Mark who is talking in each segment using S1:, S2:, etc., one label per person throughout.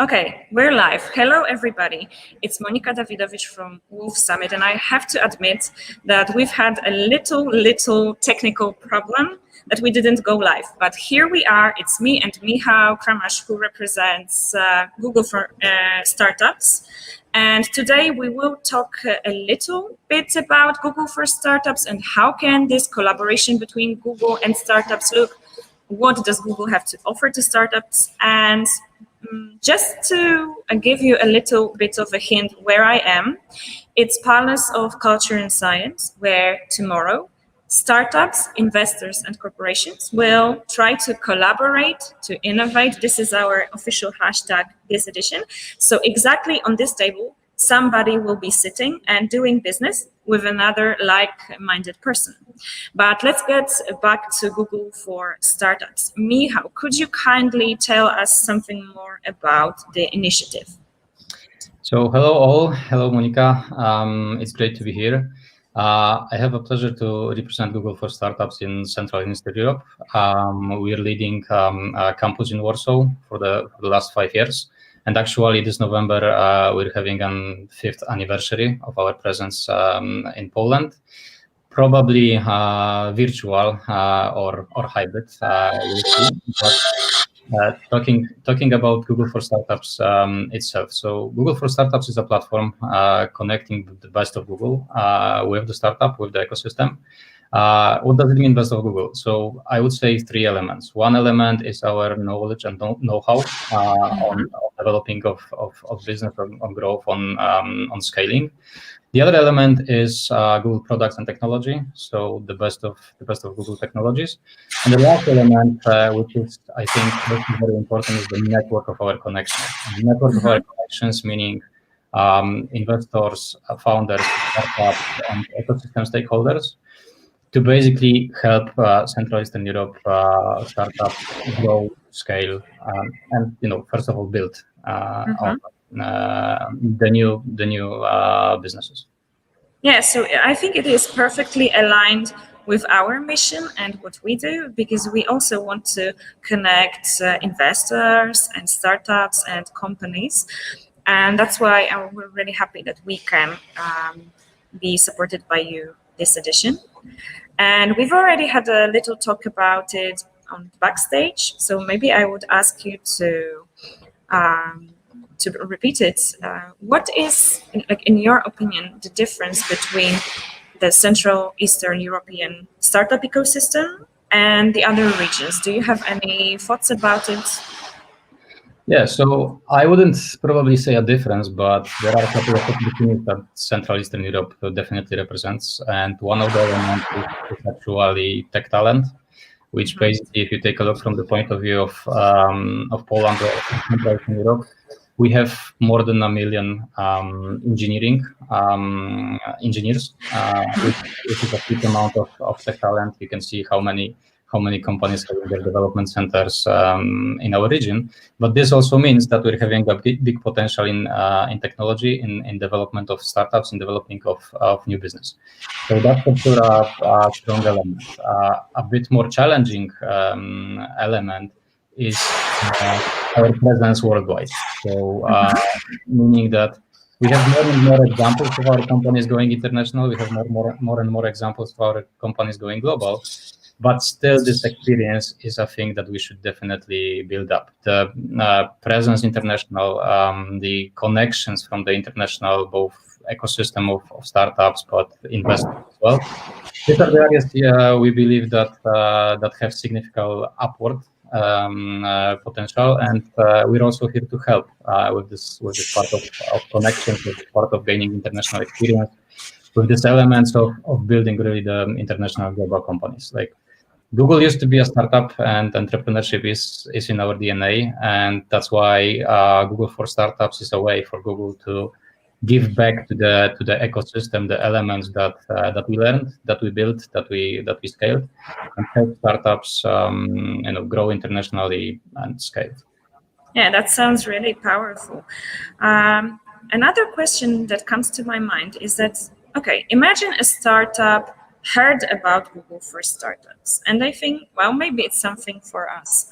S1: Okay, we're live. Hello, everybody. It's Monika Dawidowicz from Wolf Summit, and I have to admit that we've had a little technical problem that we didn't go live. But here we are. It's me and Michał Kramasz, who represents Google for Startups. And today we will talk a little bit about Google for Startups and how can this collaboration between Google and startups look. What does Google have to offer to startups? And just to give you a little bit of a hint where I am, it's Palace of Culture and Science, where tomorrow startups, investors, and corporations will try to collaborate, to innovate. This is our official hashtag this edition. So exactly on this table, somebody will be sitting and doing business with another like-minded person. But let's get back to Google for Startups. Michał, could you kindly tell us something more about the initiative?
S2: So hello all, hello Monika, it's great to be here. I have a pleasure to represent Google for Startups in Central and Eastern Europe. We are leading a campus in Warsaw for the last 5 years. And actually this November, we're having a 5th anniversary of our presence in Poland. Probably virtual or hybrid, but talking about Google for Startups itself. So Google for Startups is a platform connecting the best of Google with the startup, with the ecosystem. What does it mean, best of Google? So I would say 3 elements. One element is our knowledge and know-how on developing of business, on growth, on scaling. The other element is Google products and technology, so the best of Google technologies. And the last element, which is I think very important, is the network of our connections. The network of our connections, meaning investors, founders, startups, and ecosystem stakeholders, to basically help Central Eastern Europe startups grow, scale, and first of all build the new businesses.
S1: Yeah, so I think it is perfectly aligned with our mission and what we do, because we also want to connect investors and startups and companies. And that's why we're really happy that we can be supported by you this edition. And we've already had a little talk about it on backstage. So maybe I would ask you to repeat it. What is, in your opinion, the difference between the Central Eastern European startup ecosystem and the other regions? Do you have any thoughts about it?
S2: Yeah, so I wouldn't probably say a difference, but there are a couple of opportunities that Central Eastern Europe definitely represents. And one of the elements is actually tech talent, which basically, if you take a look from the point of view of Poland or Central Eastern Europe, we have more than 1 million engineers, which is a huge amount of tech talent. You can see how many companies have their development centers in our region. But this also means that we're having a big potential in technology, in development of startups, in developing of new business. So that's for sure a strong element. A bit more challenging element is our presence worldwide. So meaning that we have more and more examples of our companies going international. We have more and more examples of our companies going global. But still, this experience is a thing that we should definitely build up. The presence international, the connections from the international, both ecosystem of startups, but investors as well. These are the areas we believe that have significant upward potential, and we're also here to help with this part of connections, with this part of gaining international experience, with these elements of building really the international global companies. Like Google used to be a startup, and entrepreneurship is in our DNA, and that's why Google for Startups is a way for Google to give back to the ecosystem the elements that we learned, that we built, that we scaled, and help startups grow internationally and scale.
S1: Yeah, that sounds really powerful. Another question that comes to my mind is that, okay, imagine a startup heard about Google for Startups, and they think, well, maybe it's something for us.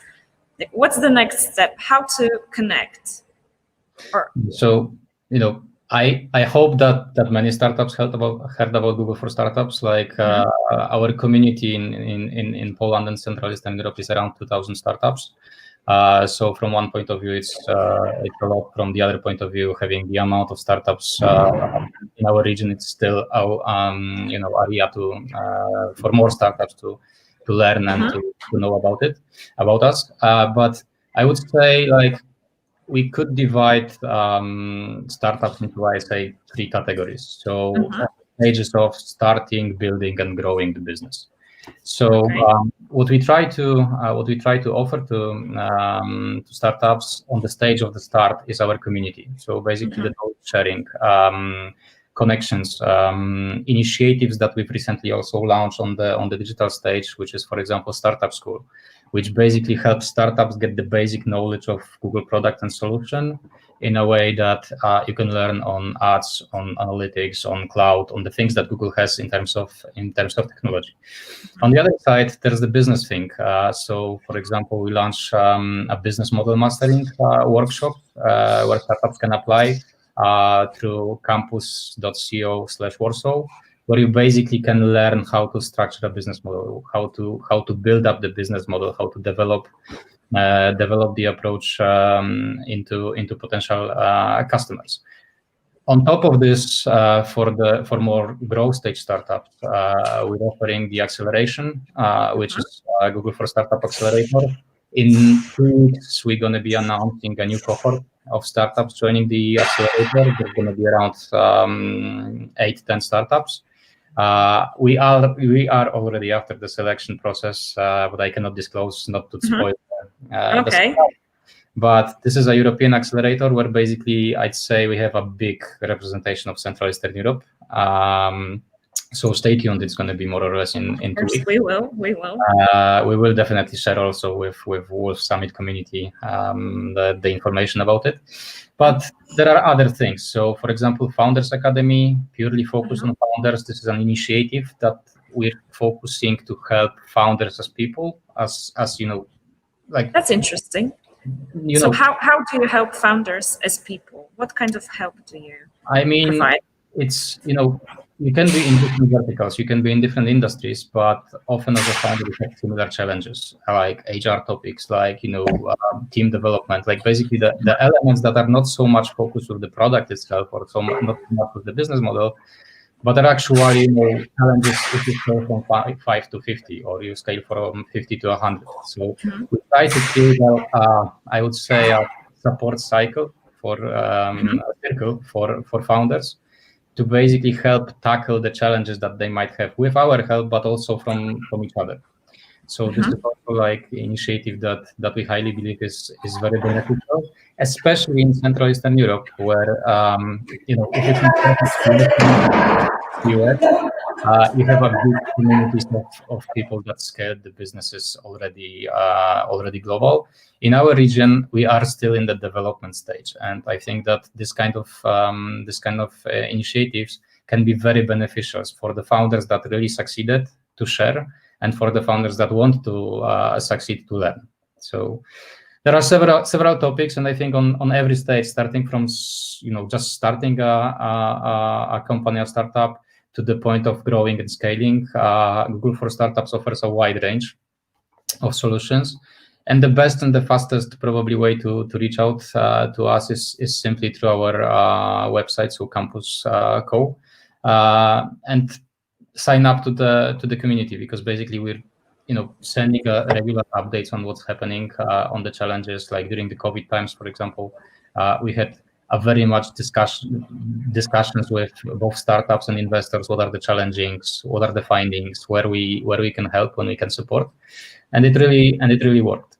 S1: What's the next step? How to connect? Or
S2: So, I hope that many startups heard about Google for Startups. Like our community in Poland and Central Eastern Europe is around 2,000 startups. So from one point of view, it's a lot. From the other point of view, having the amount of startups in our region, it's still area for more startups to learn and to know about us. But I would say like we could divide startups into, I say, 3 categories. So stages of starting, building, and growing the business. So what we try to offer to startups on the stage of the start is our community. So basically, the knowledge sharing, connections, initiatives that we've recently also launched on the digital stage, which is, for example, Startup School, which basically helps startups get the basic knowledge of Google product and solution in a way that you can learn on ads, on analytics, on cloud, on the things that Google has in terms of technology. On the other side, there's the business thing. So, for example, we launched a business model mastering workshop where startups can apply through campus.co/Warsaw, where you basically can learn how to structure a business model, how to build up the business model, how to develop the approach into potential customers. On top of this, for more growth stage startups, we're offering the acceleration, which is Google for Startup Accelerator. In 2 weeks, we're going to be announcing a new cohort of startups joining the accelerator. There's going to be around 8-10 startups. We are already after the selection process, but I cannot disclose, not to spoil. But this is a European accelerator where basically I'd say we have a big representation of Central Eastern Europe. So stay tuned. It's going to be more or less in 2 weeks.
S1: We will. We
S2: will definitely share also with Wolf Summit community the information about it. But there are other things. So, for example, Founders Academy, purely focused on founders. This is an initiative that we're focusing to help founders as people, as like.
S1: That's interesting. So how do you help founders as people? What kind of help do you provide?
S2: It's, you can be in different verticals, you can be in different industries, but often as a founder, you have similar challenges, like HR topics, like, team development, like basically the elements that are not so much focused with the product itself or not so much with the business model, but are actually, challenges if you scale from 5 to 50 or you scale from 50 to 100. So we try to create I would say a support cycle for a circle for founders to basically help tackle the challenges that they might have with our help, but also from each other. So this is also like initiative that we highly believe is very beneficial, especially in Central Eastern Europe, where if you you have a big communities of people that scaled the businesses already global. In our region, we are still in the development stage, and I think that this kind of initiatives can be very beneficial for the founders that really succeeded to share, and for the founders that want to succeed to learn. So there are several topics, and I think on every stage, starting from just starting a company, a startup, to the point of growing and scaling, Google for Startups offers a wide range of solutions. And the best and the fastest probably way to reach out to us is simply through our website, so campus.co, and sign up to the community, because basically we're sending regular updates on what's happening on the challenges. Like during the COVID times, for example, we had a very much discussions with both startups and investors. What are the challenges? What are the findings? Where we can help, when we can support, and it really worked.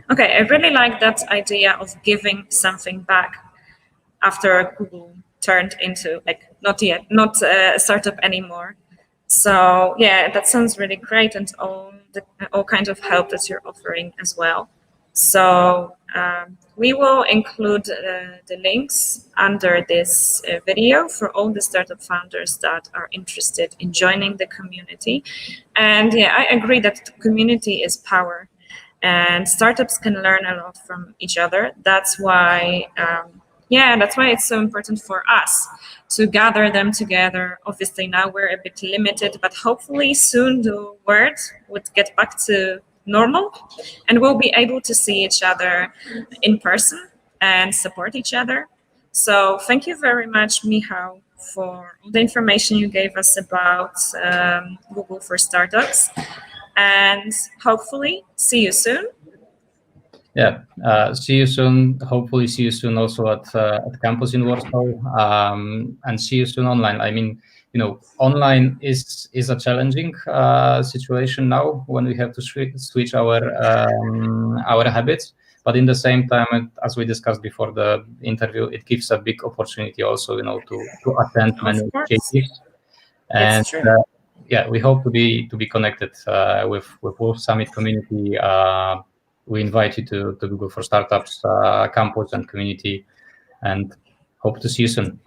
S1: Okay, I really like that idea of giving something back after Google turned into not a startup anymore. So yeah, that sounds really great, and all kinds of help that you're offering as well. So we will include the links under this video for all the startup founders that are interested in joining the community. And yeah, I agree that the community is power. and startups can learn a lot from each other. That's why, that's why it's so important for us to gather them together. Obviously, now we're a bit limited, but hopefully soon the world would get back to normal, and we'll be able to see each other in person and support each other. So thank you very much, Michał, for all the information you gave us about Google for Startups, and hopefully see you soon.
S2: Yeah, see you soon. Hopefully see you soon also at campus in Warsaw, and see you soon online. I mean, online is a challenging situation now when we have to switch our habits. But in the same time, as we discussed before the interview, it gives a big opportunity also, to attend many initiatives. And we hope to be connected with Wolf Summit community. We invite you to Google for Startups campus and community, and hope to see you soon.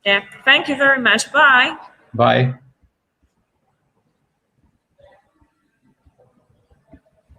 S1: Yeah, thank you very much. Bye.
S2: Bye.